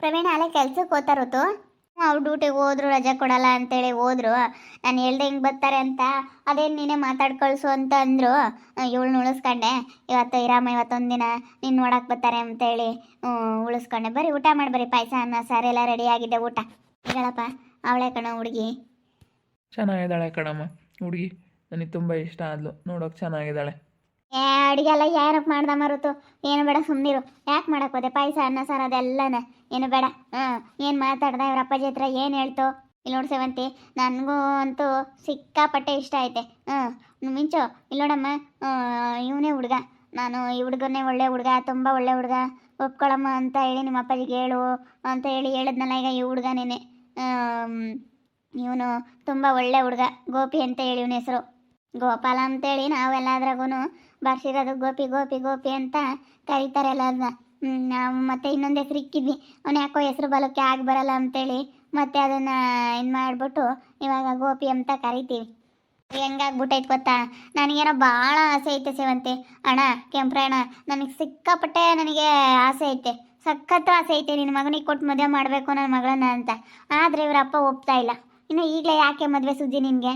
ಪ್ರವೀಣ ಅಲ್ಲೇ ಕೆಲ್ಸಕ್ಕೆ ಹೋತಾರತ್ತು. ಅವ್ರು ಡ್ಯೂಟಿಗೆ ಹೋದ್ರು, ರಜೆ ಕೊಡಲ್ಲ ಅಂತೇಳಿ ಹೋದ್ರು. ನಾನು ಹೇಳ್ದೆ ಹಿಂಗೆ ಬರ್ತಾರೆ ಅಂತ, ಅದೇನು ನೀನೇ ಮಾತಾಡ್ ಕಳಿಸು ಅಂತ ಅಂದರು. ಇವಳನ್ನ ಉಳಿಸ್ಕೊಂಡೆ. ಇವತ್ತು ಇರಾಮ ಇವತ್ತೊಂದಿನ ನೀನು ನೋಡಕ್ಕೆ ಬರ್ತಾರೆ ಅಂತೇಳಿ ಉಳಿಸ್ಕೊಂಡೆ. ಬರೀ ಊಟ ಮಾಡಿ, ಬರೀ ಪಾಯಸ ಅನ್ನ ಸಾರು ಎಲ್ಲ ರೆಡಿ ಆಗಿದೆ ಊಟ. ಹೇಳಪ್ಪ, ಅವಳೆ ಕಣ ಹುಡುಗಿ. ಚೆನ್ನಾಗಿದ್ದಾಳೆ ಕಣಮ್ಮ ಹುಡುಗಿ, ನನಗೆ ತುಂಬ ಇಷ್ಟ ಆದ್ಲು, ನೋಡೋಕೆ ಚೆನ್ನಾಗಿದ್ದಾಳೆ. ಅಡುಗೆ ಎಲ್ಲ ಯಾರಕ್ಕೆ ಮಾಡ್ದ ಮರುತು? ಏನು ಬೇಡ ಸುಮ್ಮನಿರು. ಯಾಕೆ ಮಾಡಕ್ಕೆ ಹೋದೆ? ಪಾಯಸ ಅನ್ನ ಸಾರು ಅದೆಲ್ಲನ ಏನು ಬೇಡ. ಏನು ಮಾತಾಡ್ದ ಇವ್ರ ಅಪ್ಪಾಜಿ ಹತ್ರ ಏನು ಹೇಳ್ತು? ಇಲ್ಲಿ ನೋಡಿ ಸೇವಂತಿ, ನನಗೂ ಅಂತೂ ಸಿಕ್ಕಾಪಟ್ಟೆ ಇಷ್ಟ ಐತೆ. ಮಿಂಚು ಇಲ್ಲಿ ನೋಡಮ್ಮ, ಇವನೇ ಹುಡುಗ. ನಾನು ಈ ಹುಡುಗನ್ನೇ ಒಳ್ಳೆ ಹುಡುಗ, ತುಂಬ ಒಳ್ಳೆ ಹುಡುಗ, ಒಪ್ಕೊಳಮ್ಮ ಅಂತ ಹೇಳಿ ನಿಮ್ಮ ಅಪ್ಪಾಜಿಗೆ ಹೇಳು ಅಂತ ಹೇಳಿ ಹೇಳಿದ್ನಲ್ಲ. ಈಗ ಈ ಹುಡುಗನೇನೆ, ಇವನು ತುಂಬ ಒಳ್ಳೆ ಹುಡುಗ. ಗೋಪಿ ಅಂತ ಹೇಳಿ ಇವನ ಹೆಸರು. ಗೋಪಾಲ ಅಂತೇಳಿ ನಾವೆಲ್ಲದ್ರಾಗೂ ಬರ್ಸಿರೋದು ಗೋಪಿ ಗೋಪಿ ಗೋಪಿ ಅಂತ ಕರೀತಾರೆ ಎಲ್ಲರನ್ನ. ನಾವು ಮತ್ತೆ ಇನ್ನೊಂದು ಹೆಸರು ಇಕ್ಕಿದ್ವಿ, ಅವನು ಯಾಕೋ ಹೆಸರು ಬಲಕ್ಕೆ ಆಗಿ ಬರಲ್ಲ ಅಂತೇಳಿ ಮತ್ತೆ ಅದನ್ನು ಇದು ಮಾಡಿಬಿಟ್ಟು ಇವಾಗ ಗೋಪಿ ಅಂತ ಕರಿತೀವಿ. ಹೆಂಗಾಗ್ಬಿಟ್ಟೈತೆ ಗೊತ್ತಾ? ನನಗೇನೋ ಭಾಳ ಆಸೆ ಐತೆ ಸೇವಂತಿ. ಅಣ್ಣ ಕೆಂಪ್ರಣ್ಣ, ನನಗೆ ಸಿಕ್ಕಾಪಟ್ಟೆ ನನಗೆ ಆಸೆ ಐತೆ, ಸಖತ್ತು ಆಸೆ ಐತೆ ನಿನ್ನ ಮಗನಿಗೆ ಕೊಟ್ಟು ಮದುವೆ ಮಾಡಬೇಕು ನನ್ನ ಮಗಳನ್ನ ಅಂತ. ಆದರೆ ಇವರಪ್ಪ ಒಪ್ತಾ ಇಲ್ಲ. ಇನ್ನು ಈಗಲೇ ಯಾಕೆ ಮದುವೆ ಸುದ್ದಿ ನಿನಗೆ?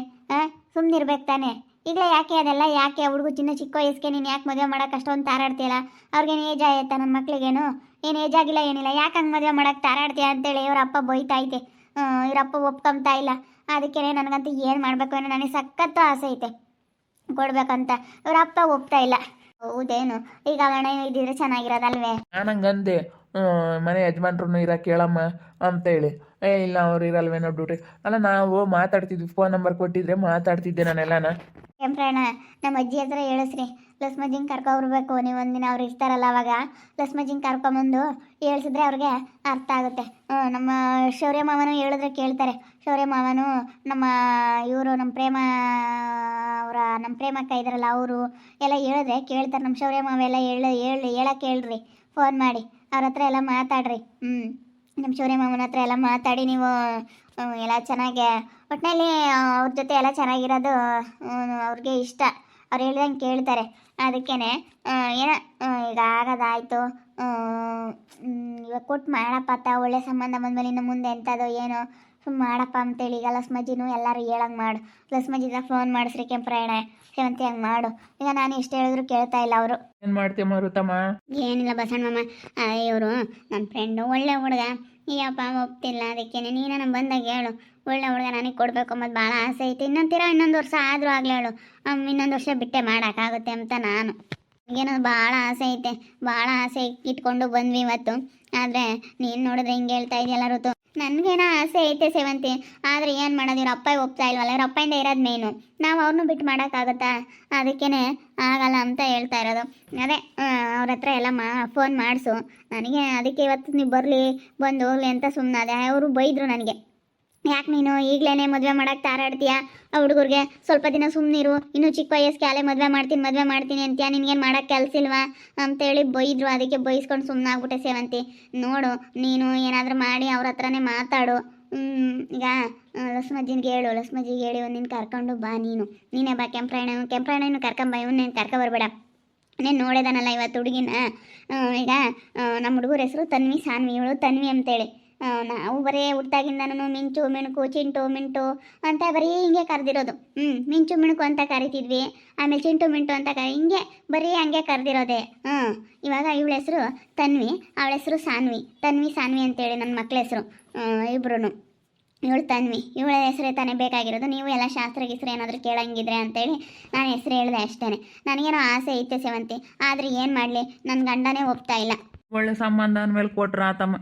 ಸುಮ್ಮನಿರ್ಬೇಕು ತಾನೆ. ಈಗಲೇ ಯಾಕೆ ಅದೆಲ್ಲ ಯಾಕೆ? ಹುಡುಗ ಚಿಕ್ಕ ವಯಸ್ಸಿಗೆ ನೀನು ಯಾಕೆ ಮದುವೆ ಮಾಡೋಕೆ ಅಷ್ಟೊಂದು ತಾರಾಡ್ತೀಯಲ್ಲ? ಅವ್ರಿಗೇನು ಏಜ್ ಆಯ್ತಾ? ನನ್ನ ಮಕ್ಳಿಗೇನು ಏನು ಏಜ್ ಆಗಿಲ್ಲ, ಏನಿಲ್ಲ, ಯಾಕೆ ಹಂಗೆ ಮದುವೆ ಮಾಡೋಕೆ ತಾರಾಡ್ತೀಯ ಅಂತೇಳಿ ಇವರಪ್ಪ ಬೈತಾ ಐತೆ. ಇವರಪ್ಪ ಒಪ್ಕೊಂತಾ ಇಲ್ಲ. ಅದಕ್ಕೆ ನನಗಂತೂ ಏನು ಮಾಡಬೇಕು ಅನ್ನೋ ನನಗೆ ಸಖತ್ತು ಆಸೆ ಐತೆ ಕೊಡ್ಬೇಕಂತ. ಇವರಪ್ಪ ಒಪ್ತಾ ಇಲ್ಲ. ಹೌದೇನು? ಈಗ ಅಣ್ಣ ಇದ್ದಿದ್ರೆ ಚೆನ್ನಾಗಿರೋದಲ್ವೇ? ನಾನಂಗಂದೆ ಮನೆ ಯಜಮಾನ್ರು ಇರೋಕೆ ಕೇಳಮ್ಮ ಅಂತೇಳಿ. ಇಲ್ಲ ಅವ್ರು ಇರಲ್ವೇನೋ ಡ್ಯೂಟಿ. ಅಲ್ಲ ನಾವು ಮಾತಾಡ್ತಿದ್ವಿ, ಫೋನ್ ನಂಬರ್ ಕೊಟ್ಟಿದ್ರೆ ಮಾತಾಡ್ತಿದ್ದೆ ನಾನೆಲ್ಲನ. ಕೆಂಪ್ರಣ್ಣ, ನಮ್ಮ ಅಜ್ಜಿ ಹತ್ರ ಹೇಳಿಸ್ರಿ, ಲಸ್ಮಜ್ಜಿಂಗೆ ಕರ್ಕೊಬರ್ಬೇಕು. ನೀವು ಒಂದಿನ ಅವ್ರು ಇರ್ತಾರಲ್ಲ ಅವಾಗ ಲಸ್ಮಜ್ಜಿಂಗೆ ಕರ್ಕೊಂಬಂದು ಹೇಳ್ಸಿದ್ರೆ ಅವ್ರಿಗೆ ಅರ್ಥ ಆಗುತ್ತೆ. ನಮ್ಮ ಶೌರ್ಯ ಮಾವನು ಹೇಳಿದ್ರೆ ಕೇಳ್ತಾರೆ. ಶೌರ್ಯ ಮಾವನು ನಮ್ಮ ಇವರು ನಮ್ಮ ಪ್ರೇಮ ನಮ್ಮ ಪ್ರೇಮಕ್ಕ ಇದ್ರಲ್ಲ ಅವರು ಎಲ್ಲ ಹೇಳಿದ್ರೆ ಕೇಳ್ತಾರೆ. ನಮ್ಮ ಶೌರ್ಯ ಮಾವ ಎಲ್ಲ ಹೇಳಕ್ಕೆ ಹೇಳ್ರಿ, ಫೋನ್ ಮಾಡಿ ಅವ್ರ ಹತ್ರ ಎಲ್ಲ ಮಾತಾಡ್ರಿ. ನಮ್ಮ ಶೌರ್ಯ ಮಾವನ ಹತ್ರ ಎಲ್ಲ ಮಾತಾಡಿ ನೀವು ಎಲ್ಲ ಚೆನ್ನಾಗಿ ಒಟ್ಟಿನಲ್ಲಿ ಅವ್ರ ಜೊತೆ ಎಲ್ಲ ಚೆನ್ನಾಗಿರೋದು ಅವ್ರಿಗೆ ಇಷ್ಟ. ಅವ್ರು ಹೇಳ್ದಂಗೆ ಕೇಳ್ತಾರೆ. ಅದಕ್ಕೇ ಏನೋ ಈಗ ಆಗೋದಾಯಿತು, ಇವಾಗ ಕೊಟ್ಟು ಮಾಡಪ್ಪ ಅತ್ತ. ಒಳ್ಳೆ ಸಂಬಂಧ ಬಂದಮೇಲೆ ಇನ್ನು ಮುಂದೆ ಎಂಥದ್ದು ಏನೋ ಸುಮ್ಮನೆ ಮಾಡಪ್ಪ ಅಂತೇಳಿ. ಈಗ ಲಸ್ಮಜ್ಜಿನೂ ಎಲ್ಲರೂ ಹೇಳಂಗೆ ಮಾಡು. ಲಸ್ಮಜ್ಜಿದ ಫೋನ್ ಮಾಡಿಸ್ರಿ ಕೆಂಪ್ರಾಯಣ, ಸೇವಂತಿ ಹಂಗೆ ಮಾಡು. ಈಗ ನಾನು ಇಷ್ಟು ಹೇಳಿದ್ರು ಕೇಳ್ತಾ ಇಲ್ಲ ಅವರು. ಏನು ಮಾಡ್ತೀಯ ಮಾರುತಮ್ಮ? ಏನಿಲ್ಲ ಬಸಣ್ಣಮ್ಮ, ಇವರು ನನ್ನ ಫ್ರೆಂಡು ಒಳ್ಳೆ ಹುಡುಗ, ಈಯಪ್ಪ ಒಪ್ತಿಲ್ಲ. ಅದಕ್ಕೆ ನೀನು ನಮ್ಮ ಬಂದಾಗ ಹೇಳು, ಒಳ್ಳೆ ಹುಡುಗ ನನಗೆ ಕೊಡಬೇಕು ಅಂಬದು ಭಾಳ ಆಸೆ ಐತೆ. ಇನ್ನೊಂದು ವರ್ಷ ಆದರೂ ಆಗಲೇ ಹೇಳು, ಇನ್ನೊಂದು ವರ್ಷ ಬಿಟ್ಟೆ ಮಾಡೋಕ್ಕಾಗುತ್ತೆ ಅಂತ ನಾನು. ಏನೋ ಭಾಳ ಆಸೆ ಐತೆ, ಭಾಳ ಆಸೆ ಇಟ್ಕೊಂಡು ಬಂದ್ವಿ ಇವತ್ತು. ಆದರೆ ನೀನು ನೋಡಿದ್ರೆ ಹಿಂಗೆ ಹೇಳ್ತಾ ಇದೆಯಲ್ಲ ಋತು. ನನಗೇನೋ ಆಸೆ ಐತೆ ಸೇವಂತಿ, ಆದರೆ ಏನು ಮಾಡೋದು? ಇವ್ರ ಅಪ್ಪ ಒಪ್ತಾ ಇಲ್ವಲ್ಲ. ಇವ್ರ ಅಪ್ಪಯಿಂದ ಇರೋದು ಮೇನು, ನಾವು ಅವ್ರನ್ನೂ ಬಿಟ್ಟು ಮಾಡೋಕ್ಕಾಗುತ್ತಾ? ಅದಕ್ಕೇ ಆಗಲ್ಲ ಅಂತ ಹೇಳ್ತಾ ಇರೋದು. ಅದೇ ಅವ್ರ ಹತ್ರ ಎಲ್ಲ ಫೋನ್ ಮಾಡಿಸು ನನಗೆ. ಅದಕ್ಕೆ ಇವತ್ತು ನೀವು ಬಂದು ಹೋಗಲಿ ಅಂತ ಸುಮ್ಮನಾದೆ. ಅವರು ಬೈದರು ನನಗೆ, ಯಾಕೆ ನೀನು ಈಗಲೇ ಮದುವೆ ಮಾಡೋಕ್ಕೆ ತಾರಾಡ್ತೀಯಾ? ಆ ಹುಡುಗರಿಗೆ ಸ್ವಲ್ಪ ದಿನ ಸುಮ್ಮನಿರು, ಇನ್ನೂ ಚಿಕ್ಕ ವಯಸ್ಸಿಗೆ ಅಲ್ಲೇ ಮದುವೆ ಮಾಡ್ತೀನಿ ಅಂತೀಯ, ನಿನಗೇನು ಮಾಡೋಕ್ಕೆ ಕೆಲಸ ಇಲ್ವಾ ಅಂತೇಳಿ ಬೈದರು. ಅದಕ್ಕೆ ಬೈಸ್ಕೊಂಡು ಸುಮ್ಮನಾಗ್ಬಿಟ್ಟೆ ಸೇವಂತಿ. ನೋಡು ನೀನು ಏನಾದರೂ ಮಾಡಿ ಅವ್ರ ಹತ್ರನೇ ಮಾತಾಡು. ಈಗ ಲಸ್ಮಜ್ಜಿಗೆ ಹೇಳಿ ಒಂದಿನ ಕರ್ಕೊಂಡು ಬಾ. ನೀನೇ ಬಾ. ಕೆಂಪ್ರಾಯಣನು ಕರ್ಕೊಂಬ, ಇವನ್ನೇನು ಕರ್ಕೊಬರ್ಬೇಡ. ನೀನು ನೋಡಿದಾನಲ್ಲ ಇವತ್ತು ಹುಡುಗಿನ. ಈಗ ನಮ್ಮ ಹುಡುಗರ ಹೆಸರು ತನ್ವಿ, ಸಾನ್ವಿ, ಇವಳು ತನ್ವಿ ಅಂತೇಳಿ. ನಾವು ಬರೀ ಹುಟ್ಟಾಗಿಂದನೂ ಮಿಂಚು ಮಿಣುಕು ಚಿಂಟು ಮಿಂಟು ಅಂತ ಬರೀ ಹಿಂಗೆ ಕರೆದಿರೋದು. ಮಿಂಚು ಮಿಣುಕು ಅಂತ ಕರಿತಿದ್ವಿ, ಆಮೇಲೆ ಚಿಂಟು ಮಿಂಟು ಅಂತ ಹಿಂಗೆ ಬರೀ ಹಂಗೆ ಕರೆದಿರೋದೆ. ಇವಾಗ ಇವಳ ಹೆಸರು ತನ್ವಿ, ಅವಳ ಹೆಸರು ತನ್ವಿ ಸಾನ್ವಿ ಅಂತೇಳಿ ನನ್ನ ಮಕ್ಳ ಹೆಸರು ಇಬ್ರು. ಇವಳು ತನ್ವಿ, ಇವಳ ಹೆಸರೇ ತಾನೇ ಬೇಕಾಗಿರೋದು. ನೀವು ಎಲ್ಲ ಶಾಸ್ತ್ರ ಗೀಸ್ತ್ರ ಏನಾದರೂ ಕೇಳಂಗಿದ್ರೆ ಅಂತೇಳಿ ನಾನು ಹೆಸರು ಹೇಳಿದೆ ಅಷ್ಟೇ. ನನಗೇನೋ ಆಸೆ ಐತೆ ಸೇವಂತಿ, ಆದರೆ ಏನು ಮಾಡಲಿ, ನನ್ನ ಗಂಡನೇ ಒಪ್ತಾ ಇಲ್ಲ. ಒಳ್ಳೆ ಸಂಬಂಧ ಅಂದಮೇಲೆ ಕೊಟ್ರ ಆತಮ್ಮ.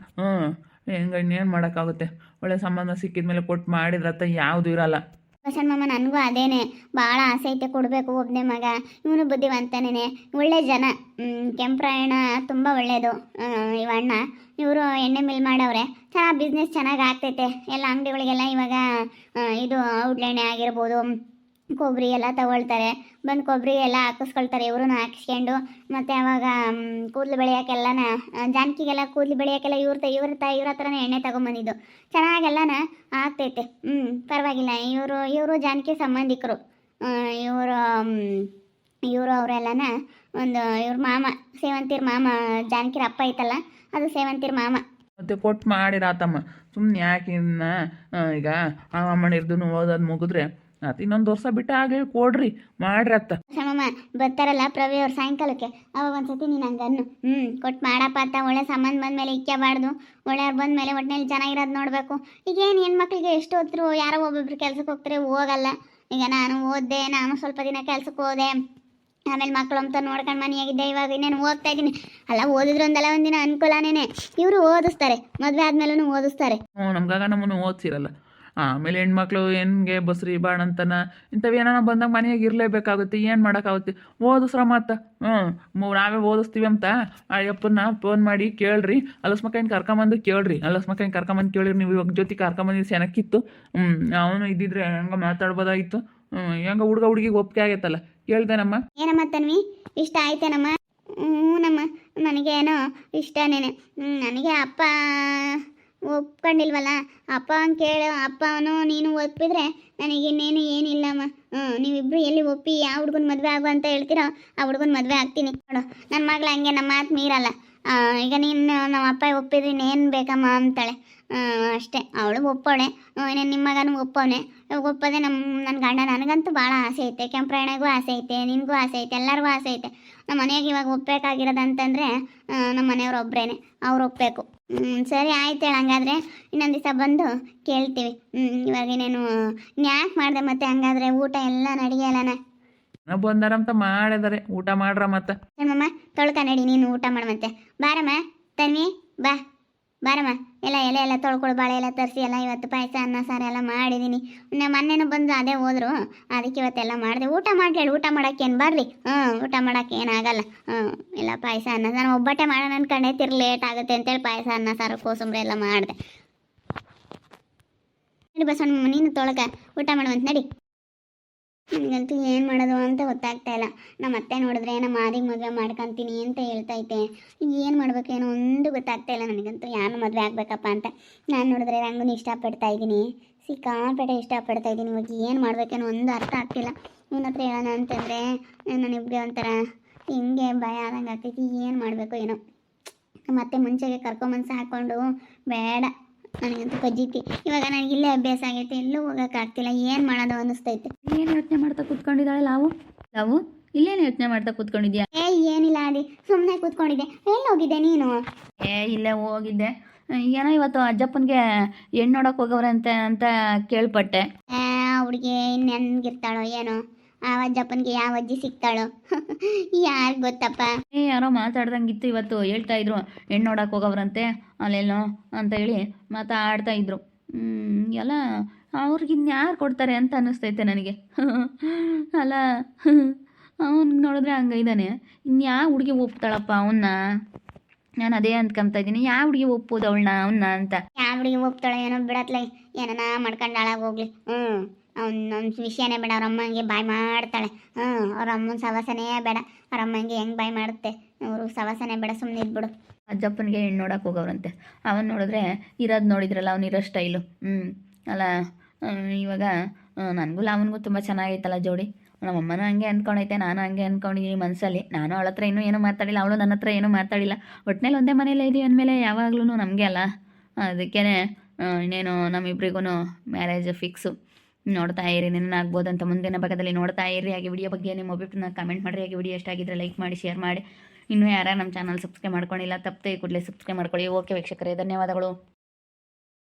ಹೆಂಗೆ ಇನ್ನೇನು ಮಾಡೋಕ್ಕಾಗುತ್ತೆ? ಒಳ್ಳೆ ಸಂಬಂಧ ಸಿಕ್ಕಿದ ಮೇಲೆ ಕೊಟ್ಟು ಮಾಡಿದ್ರತ್ತ ಯಾವುದು ಇರಲ್ಲ. ಬಸಣ್ಣ ಮಾಮ, ನನಗೂ ಅದೇನೆ ಭಾಳ ಆಸೆ ಐತೆ, ಕೊಡಬೇಕು. ಒಬ್ಬನೇ ಮಗ, ಇವನು ಬುದ್ಧಿವಂತನೇ, ಒಳ್ಳೆ ಜನ. ಕೆಂಪ್ರಾಯಣ ತುಂಬ ಒಳ್ಳೆಯದು. ಇವಣ್ಣ ಇವರು ಎಣ್ಣೆ ಮಿಲ್ ಮಾಡವ್ರೆ, ಚೆನ್ನಾಗಿ ಬಿಸ್ನೆಸ್ ಚೆನ್ನಾಗಿ ಆಗ್ತೈತೆ. ಎಲ್ಲ ಅಂಗಡಿಗಳಿಗೆಲ್ಲ ಇವಾಗ ಇದು ಔಡ್ಲೆಣ್ಣೆ ಆಗಿರ್ಬೋದು, ಕೊಬ್ಬರಿ ಎಲ್ಲ ತಗೊಳ್ತಾರೆ. ಬಂದು ಕೊಬ್ಬರಿ ಎಲ್ಲ ಹಾಕಿಸ್ಕೊಳ್ತಾರೆ. ಇವ್ರೂ ಹಾಕಿಸ್ಕೊಂಡು ಮತ್ತು ಅವಾಗ ಕೂದಲು ಬೆಳೆಯೋಕ್ಕೆಲ್ಲನ ಜಾನಕಿಗೆಲ್ಲ ಕೂದಲು ಬೆಳೆಯೋಕ್ಕೆಲ್ಲ ಇವ್ರ ಹತ್ರನೇ ಎಣ್ಣೆ ತೊಗೊಂಬಂದಿದ್ದು. ಚೆನ್ನಾಗೆಲ್ಲನ ಆಗ್ತೈತೆ. ಪರವಾಗಿಲ್ಲ. ಇವರು ಜಾನಕಿ ಸಂಬಂಧಿಕರು. ಇವರು ಅವರೆಲ್ಲನ ಒಂದು ಇವ್ರ ಮಾಮ, ಸೇವಂತಿರ ಮಾಮ. ಜಾನಕಿರ ಅಪ್ಪ ಐತಲ್ಲ, ಅದು ಸೇವಂತಿರ ಮಾಮ. ಮತ್ತೆ ಕೊಟ್ಟು ಮಾಡಿರಾತಮ್ಮ. ಸುಮ್ಮನೆ ಯಾಕೆ ಇನ್ನ ಈಗ ಆ ಅಮ್ಮನಿರ್ದು ಓದೋದು ಮುಗಿದ್ರೆ ಅದು ಇನ್ನೊಂದು ವರ್ಷ ಬಿಟ್ಟು ಆಗಲಿ ಕೊಡ್ರಿ ಮಾಡ್ರತ್ತ. ಕ್ಷಮಮ್ಮ ಬರ್ತಾರಲ್ಲ ಪ್ರವಿ ಅವ್ರು ಸಾಯಂಕಾಲಕ್ಕೆ ಅವಾಗ ಒಂದ್ಸತಿ ನೀನು ಹಂಗನ್ನು ಕೊಟ್ಟು ಮಾಡಪ್ಪ ಅಂತ. ಒಳ್ಳೆ ಸಂಬಂಧ ಬಂದಮೇಲೆ ಇಕ್ಕಬಾರ್ದು, ಒಳ್ಳೆಯವ್ರು ಬಂದಮೇಲೆ ಒಟ್ಟಿನಲ್ಲಿ ಚೆನ್ನಾಗಿರೋದು ನೋಡಬೇಕು. ಈಗೇನು ಹೆಣ್ಮಕ್ಳಿಗೆ ಎಷ್ಟು ಹೊತ್ತರು ಯಾರೋ ಒಬ್ಬೊಬ್ರು ಕೆಲ್ಸಕ್ಕೆ ಹೋಗ್ತಾರೆ, ಹೋಗಲ್ಲ. ಈಗ ನಾನು ಓದಿದೆ, ನಾನು ಸ್ವಲ್ಪ ದಿನ ಕೆಲ್ಸಕ್ಕೆ ಹೋದೆ, ಆಮೇಲೆ ಮಕ್ಕಳು ಅಂತ ನೋಡ್ಕೊಂಡು ಮನೆಯಾಗಿದ್ದೆ. ಇವಾಗ ಇನ್ನೇನು ಓದ್ತಾ ಇದ್ದೀನಿ. ಅಲ್ಲ ಓದಿದ್ರು ಒಂದಲ್ಲ ಒಂದಿನ ಅನುಕೂಲನೇ. ಇವರು ಓದಿಸ್ತಾರೆ, ಮದುವೆ ಆದ್ಮೇಲೂ ಓದಿಸ್ತಾರೆ. ನಮ್ಗಾಗ ನಮ್ಮನ್ನು ಓದಿಸಿರಲ್ಲ. ಆಮೇಲೆ ಹೆಣ್ಮಕ್ಳು ಹೆಣ್ಗೆ ಬಸ್ರಿ ಬಾಣಂತನ ಇಂಥವೇನ ಬಂದಾಗ ಮನೆಯಾಗ ಇರಲೇಬೇಕಾಗುತ್ತೆ. ಏನು ಮಾಡೋಕ್ಕಾಗುತ್ತೆ? ಓದಿಸ್ರ ಮತ್ತು ನಾವೇ ಓದಿಸ್ತೀವಿ ಅಂತ ಆ ಅಪ್ಪನ್ನ ಫೋನ್ ಮಾಡಿ ಕೇಳ್ರಿ. ಅಲಸ್ಮಕ್ಕನ ಕರ್ಕೊಂಬಂದು ಕೇಳ್ರಿ. ಅಲಸ್ಮಕ್ಕನ ಕರ್ಕೊಂಬಂದು ಕೇಳ್ರಿ. ನೀವು ಇವಾಗ ಜೊತೆ ಕರ್ಕೊಂಬಂದು ಚೆನ್ನಾಗಿತ್ತು. ಅವನು ಇದ್ದಿದ್ರೆ ಹೆಂಗೆ ಮಾತಾಡ್ಬೋದಾಗಿತ್ತು. ಹೆಂಗೆ ಹುಡುಗಿಗೆ ಒಪ್ಪಿಗೆ ಆಗೈತಲ್ಲ. ಕೇಳ್ದೇನಮ್ಮ? ಏನಮ್ಮ ತನ್ವಿ, ಇಷ್ಟ ಆಯ್ತೇನಮ್ಮ? ನಮ್ಮ ನನಗೇನೋ ಇಷ್ಟನೇನೆ. ನನಗೆ ಅಪ್ಪ ಒಪ್ಕೊಂಡಿಲ್ವಲ್ಲ, ಅಪ್ಪ ಕೇಳು. ಅಪ್ಪ ಅವನು ನೀನು ಒಪ್ಪಿದ್ರೆ ನನಗಿನ್ನೇನು ಏನಿಲ್ಲಮ್ಮ. ನೀವಿಬ್ರು ಎಲ್ಲಿ ಒಪ್ಪಿ ಯಾವ ಹುಡುಗನ ಮದುವೆ ಆಗು ಅಂತ ಹೇಳ್ತೀರೋ ಆ ಹುಡುಗನ ಮದುವೆ ಆಗ್ತೀನಿ ನೋಡು. ನನ್ನ ಮಗಳು ಹಂಗೆ ನಮ್ಮ ಮಾತು ಮೀರಲ್ಲ. ಈಗ ನೀನು ನಮ್ಮ ಅಪ್ಪ ಒಪ್ಪಿದ್ರೆ ಇನ್ನೇನು ಬೇಕಮ್ಮ ಅಂತಾಳೆ. ಅಷ್ಟೇ, ಅವಳು ಒಪ್ಪೋಳೆ. ಇನ್ನೇನು ನಿಮ್ಮ ಮಗನೂ ಒಪ್ಪವನೆ. ಒಪ್ಪೋದೆ ನನ್ನ ಗಂಡ. ನನಗಂತೂ ಭಾಳ ಆಸೆ ಐತೆ. ಕೆಂಪ್ರಾಯಣಿಗೂ ಆಸೆ ಐತೆ, ನಿನಗೂ ಆಸೆ ಐತೆ, ಎಲ್ಲರಿಗೂ ಆಸೆ ಐತೆ. ನಮ್ಮ ಮನೆಯಾಗ ಇವಾಗ ಒಪ್ಪಬೇಕಾಗಿರೋದಂತಂದರೆ ನಮ್ಮ ಮನೆಯವ್ರು ಒಬ್ಬರೇನೆ, ಅವ್ರು ಒಪ್ಪಬೇಕು. ಸರಿ ಆಯ್ತು ಹೇಳಿ. ಹಂಗಾದ್ರೆ ಇನ್ನೊಂದು ದಿವಸ ಬಂದು ಕೇಳ್ತೀವಿ. ಇವಾಗ ಇನ್ನೇನು ಯಾಕೆ ಮಾಡಿದೆ ಮತ್ತೆ? ಹಂಗಾದ್ರೆ ಊಟ ಎಲ್ಲ ನಡಿಯಲ್ಲನ? ಬಂದಾರಂತ ಮಾಡಿದಾರೆ, ಊಟ ಮಾಡ್ರ ಮತ್ತೆ. ನಮ್ಮಮ್ಮ ತೊಳ್ಕ ನಡಿ, ನೀನು ಊಟ ಮಾಡುವಂತೆ. ಬಾರಮ್ಮ ತನ್ವಿ, ಬಾರಮ್ಮ. ಎಲ್ಲ ತೊಳ್ಕೊಳು, ಬಾಳೆ ಎಲ್ಲ ತರಿಸಿ ಎಲ್ಲ ಇವತ್ತು ಪಾಯಸ ಅನ್ನ ಸಾರು ಎಲ್ಲ ಮಾಡಿದ್ದೀನಿ. ಮೊನ್ನೆನೂ ಬಂದು ಅದೇ ಹೋದ್ರು, ಅದಕ್ಕೆ ಇವತ್ತೆಲ್ಲ ಮಾಡಿದೆ. ಊಟ ಮಾಡ್ಲೇಳು, ಊಟ ಮಾಡೋಕ್ಕೇನು ಬರ್ರಿ. ಊಟ ಮಾಡೋಕ್ಕೆ ಏನಾಗಲ್ಲ. ಎಲ್ಲ ಪಾಯಸ ಅನ್ನ ಸಾರು ಒಬ್ಬಟ್ಟೆ ಮಾಡೋಣ ಅನ್ಕೊಂಡೆ, ಲೇಟ್ ಆಗುತ್ತೆ ಅಂತೇಳಿ ಪಾಯಸ ಅನ್ನ ಸಾರು ಕೋಸಂಬರಿ ಎಲ್ಲ ಮಾಡಿದೆ. ನಡಿ ಬಸವಣ್ಣ, ನೀನು ತೊಳಕ ಊಟ ಮಾಡುವಂತ ನಡಿ. ನನಗಂತೂ ಏನು ಮಾಡೋದು ಅಂತ ಗೊತ್ತಾಗ್ತಾ ಇಲ್ಲ. ನಮ್ಮ ಅತ್ತೆ ನೋಡಿದ್ರೆ ನಮ್ಮ ಮಾದಿಗೆ ಮದುವೆ ಮಾಡ್ಕೊತೀನಿ ಅಂತ ಹೇಳ್ತೈತೆ. ಏನು ಮಾಡ್ಬೇಕೇನೋ ಒಂದು ಗೊತ್ತಾಗ್ತಾ ಇಲ್ಲ ನನಗಂತೂ. ಯಾರು ಮದುವೆ ಆಗಬೇಕಪ್ಪ ಅಂತ. ನಾನು ನೋಡಿದ್ರೆ ರಂಗುನ ಇಷ್ಟಪಡ್ತಾ ಇದ್ದೀನಿ, ಸಿಕ್ಕಾಪೇಟೆ ಇಷ್ಟಪಡ್ತಾ ಇದ್ದೀನಿ. ಇವಾಗ ಏನು ಮಾಡ್ಬೇಕೇನೋ ಒಂದು ಅರ್ಥ ಆಗ್ತಿಲ್ಲ. ಇವನ ಹತ್ರ ಹೇಳೋಣ ಅಂತಂದರೆ ನನಗೆ ಒಂಥರ ಹಿಂಗೆ ಭಯ ಆದಂಗೆ ಆಗ್ತೈತಿ. ಏನು ಮಾಡಬೇಕು ಏನೋ. ಮತ್ತೆ ಮುಂಚೆಗೆ ಕರ್ಕೊಂಬಂದು ಹಾಕ್ಕೊಂಡು ಬೇಡ, ನನಗಂತೂ ಕಜ್ಜಿತಿ. ಇವಾಗ ನನಗೆ ಇಲ್ಲೇ ಅಭ್ಯಾಸ ಆಗೈತೆ, ಎಲ್ಲೂ ಹೋಗೋಕ್ಕಾಗ್ತಿಲ್ಲ. ಏನು ಮಾಡೋದು ಅನ್ನಿಸ್ತೈತೆ. ಏನು ಯೋಚನೆ ಮಾಡ್ತಾ ಕೂತ್ಕೊಂಡಿದ್ದಾಳೆ ಲಾವು ಇಲ್ಲೇನು ಯೋಚನೆ ಮಾಡ್ತಾ ಕೂತ್ಕೊಂಡಿದ್ಯಾ? ಏನಿಲ್ಲ ಅದಿ, ಸುಮ್ಮನೆ ಕೂತ್ಕೊಂಡಿದ್ದೆ. ಎಲ್ಲಿ ಹೋಗಿದ್ದೆ ನೀನು? ಇಲ್ಲೇ ಹೋಗಿದ್ದೆ. ಏನೋ ಇವತ್ತು ಅಜ್ಜಪ್ಪನಿಗೆ ಹೆಣ್ಣು ನೋಡೋಕೆ ಹೋಗವ್ರಂತೆ ಅಂತ ಕೇಳ್ಪಟ್ಟೆ. ಹುಡುಗಿ ಇನ್ನೆನ್ಗಿರ್ತಾಳೋ ಏನೋ. ಆ ಅಜ್ಜಪ್ಪನಿಗೆ ಯಾವ ಅಜ್ಜಿ ಸಿಗ್ತಾಳೋ ಯಾರು ಗೊತ್ತಪ್ಪ. ಯಾರೋ ಮಾತಾಡ್ದಂಗಿತ್ತು ಇವತ್ತು. ಹೇಳ್ತಾ ಇದ್ರು ಹೆಣ್ಣು ನೋಡೋಕೆ ಹೋಗವ್ರಂತೆ ಅಲ್ಲೆಲ್ಲೋ ಅಂತ ಹೇಳಿ ಮಾತಾಡ್ತಾ ಇದ್ರು. ಎಲ್ಲ ಅವ್ರಿಗೆ ಇನ್ಯಾರು ಕೊಡ್ತಾರೆ ಅಂತ ಅನ್ನಿಸ್ತೈತೆ ನನಗೆ. ಅಲ್ಲ, ಅವ್ನು ನೋಡಿದ್ರೆ ಹಂಗೈದಾನೆ. ಇನ್ಯಾವ ಹುಡುಗಿ ಒಪ್ತಾಳಪ್ಪ ಅವನ್ನ? ನಾನು ಅದೇ ಅಂದ್ಕೊಂತ ಇದ್ದೀನಿ. ಯಾವ ಹುಡುಗಿ ಒಪ್ಪೋದು ಅವನ್ನ ಅಂತ. ಯಾವ ಹುಡುಗಿ ಒಪ್ತಾಳೋ ಏನೋ ಬಿಡತ್ಲೆ, ಏನನ ಮಾಡ್ಕೊಂಡು ಹಾಳಾಗಿ ಹೋಗ್ಲಿ. ಅವ್ನ ವಿಷಯನೇ ಬೇಡ. ಅವ್ರ ಅಮ್ಮಂಗೆ ಬಾಯ್ ಮಾಡ್ತಾಳೆ. ಅವ್ರ ಅಮ್ಮನ ಸವಾಸನೇ ಬೇಡ. ಅವ್ರ ಅಮ್ಮಂಗೆ ಹೆಂಗೆ ಬಾಯ್ ಮಾಡುತ್ತೆ. ಅವರು ಸವಾಸನೇ ಬೇಡ, ಸುಮ್ಮನೆ ಇದ್ಬಿಡು. ಅಜ್ಜಪ್ಪನಿಗೆ ಹೆಣ್ಣು ನೋಡೋಕೆ ಹೋಗವ್ರಂತೆ. ಅವನು ನೋಡಿದ್ರೆ ಇರೋದು ನೋಡಿದ್ರಲ್ಲ, ಅವನಿರೋ ಸ್ಟೈಲು. ಅಲ್ಲ, ಇವಾಗ ನನಗೂ ಅವನಿಗೂ ತುಂಬ ಚೆನ್ನಾಗೈತಲ್ಲ ಜೋಡಿ. ನಮ್ಮಮ್ಮನೂ ಹಂಗೆ ಅಂದ್ಕೊಂಡೈತೆ, ನಾನು ಹಂಗೆ ಅಂದ್ಕೊಂಡಿದ್ದೀನಿ ಮನಸ್ಸಲ್ಲಿ. ನಾನು ಅವಳ ಹತ್ರ ಇನ್ನೂ ಏನೂ ಮಾತಾಡಿಲ್ಲ, ಅವಳು ನನ್ನ ಹತ್ರ ಏನೂ ಮಾತಾಡಿಲ್ಲ. ಒಟ್ಟಿನಲ್ಲಿ ಒಂದೇ ಮನೇಲೇ ಇದೀವಿ ಅಂದಮೇಲೆ ಯಾವಾಗ್ಲೂ ನಮಗೆ ಅಲ್ಲ. ಅದಕ್ಕೇ ಇನ್ನೇನು ನಮ್ಮಿಬ್ರಿಗೂ ಮ್ಯಾರೇಜ್ ಫಿಕ್ಸು. ನೋಡ್ತಾ ಇರಿ, ಆಗ್ಬೋದಂತ ಮುಂದಿನ ಭಾಗದಲ್ಲಿ ನೋಡ್ತಾ ಇರಿ. ಹಾಗೆ ವಿಡಿಯೋ ಬಗ್ಗೆ ನಿಮ್ಮ ಒಬ್ಬರನ್ನ ಕಮೆಂಟ್ ಮಾಡಿರಿ. ಹಾಗೆ ವಿಡಿಯೋ ಎಷ್ಟಾಗಿದ್ದರೆ ಲೈಕ್ ಮಾಡಿ, ಶೇರ್ ಮಾಡಿ. ಇನ್ನೂ ಯಾರು ನಮ್ಮ ಚಾನಲ್ ಸಬ್ಸ್ಕ್ರೈಬ್ ಮಾಡ್ಕೊಂಡಿಲ್ಲ, ತಪ್ಪದೆ ಕೂಡಲೇ ಸಬ್ಸ್ಕ್ರೈಬ್ ಮಾಡ್ಕೊಳ್ಳಿ. ಓಕೆ ವೀಕ್ಷಕರೇ, ಧನ್ಯವಾದಗಳು.